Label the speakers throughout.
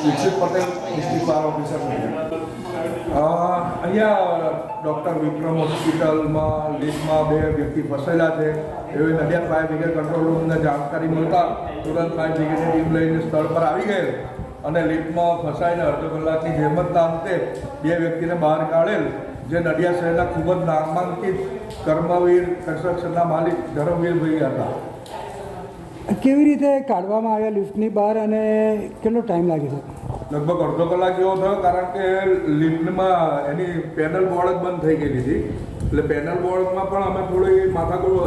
Speaker 1: Dixit Patel district bar officer અહીંયા doctor Vikram હોસ્પિટલમાં લિફ્ટમાં 2 વ્યક્તિ ફસાયેલા છે એવી નડિયાદ ફાયર બ્રિગેડ કંટ્રોલ રૂમને જાણકારી મળતા તુરંત ફાયર બ્રિગેડની ટીમ લઈને સ્થળ પર આવી ગયેલ અને લિફ્ટમાં ફસાઈને અડધો કલાકની જહેમતના અંતે 2 વ્યક્તિને બહાર કાઢેલ, જે નડિયાદ શહેરના ખૂબ જ નામાંકિત કર્મવીર કન્સ્ટ્રક્શનના માલિક ધરમવીરભાઈ હતા.
Speaker 2: કેવી રીતે કાઢવામાં આવ્યા લિફ્ટની બહાર અને કેટલો ટાઈમ લાગે છે?
Speaker 1: લગભગ અડધો કલાક જેવો થયો, કારણ કે લિફ્ટમાં એની પેનલ બોર્ડ જ બંધ થઈ ગયેલી હતી. એટલે પેનલ બોર્ડમાં પણ અમે થોડી માથાકૂટ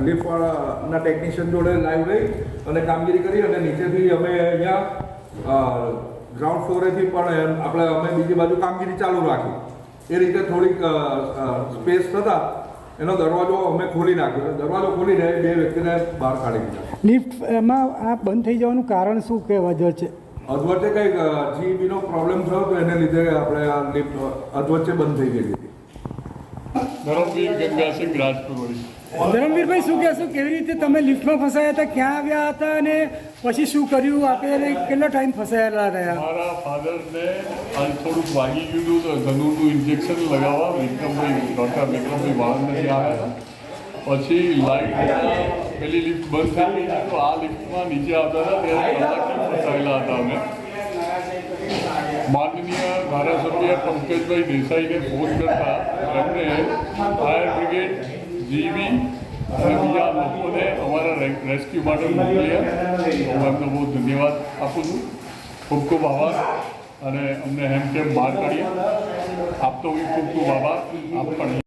Speaker 1: લિફ્ટના ટેકનિશિયન જોડે લાઈવ રહી અને કામગીરી કરી અને નીચેથી અમે અહીંયા ગ્રાઉન્ડ ફ્લોરેથી પણ અમે બીજી બાજુ કામગીરી ચાલુ રાખી. એ રીતે થોડીક સ્પેસ થતાં એનો દરવાજો અમે ખોલી નાખ્યો. દરવાજો ખોલીને 2 વ્યક્તિને બહાર કાઢી દીધા.
Speaker 2: લિફ્ટમાં આ બંધ થઈ જવાનું કારણ શું કે વજહ છે?
Speaker 1: અધવચ્ચે કંઈક જીબીનો પ્રોબ્લેમ થયો તો એને લીધે આપણે આ લિફ્ટ અધવચ્ચે બંધ થઈ ગઈ હતી.
Speaker 3: ધરમવીર ગંગાસિંહ રાજપુરવાડી.
Speaker 2: ધરમવીરભાઈ, શું કહેશો? કેવી રીતે તમે લિફ્ટમાં ફસાયા હતા, ક્યાં આવ્યા હતા અને પછી શું કર્યું આપે અને કેટલો ટાઈમ ફસાયેલા રહ્યા?
Speaker 3: મારા ફાધરને આજ થોડુંક વાગી ગયું હતું તો ધનુરનું ઇન્જેક્શન લગાવવા ડૉક્ટર વિક્રમભાઈ વાળંદથી આવ્યા હતા. પછી લાઇટ પેલી લિફ્ટ બંધ થઈ ગઈ તો આ લિફ્ટમાં નીચે આવતા હતા ત્યારે કલાકથી ફસાયેલા હતા અમે. માનનીય ધારાસભ્ય પંકજભાઈ દેસાઈને ફોન કરતા એમને ફાયર બ્રિગેડ, જીબી અને બીજા લોકોને અમારા રેસ્ક્યુ માટે મોકલ્યા. હું એમનો બહુ ધન્યવાદ આપું છું. ખૂબ ખૂબ આભાર. અને અમને હેમ કેમ બહાર કાઢીએ આપતો હું ખૂબ ખૂબ આભાર. આપ પણ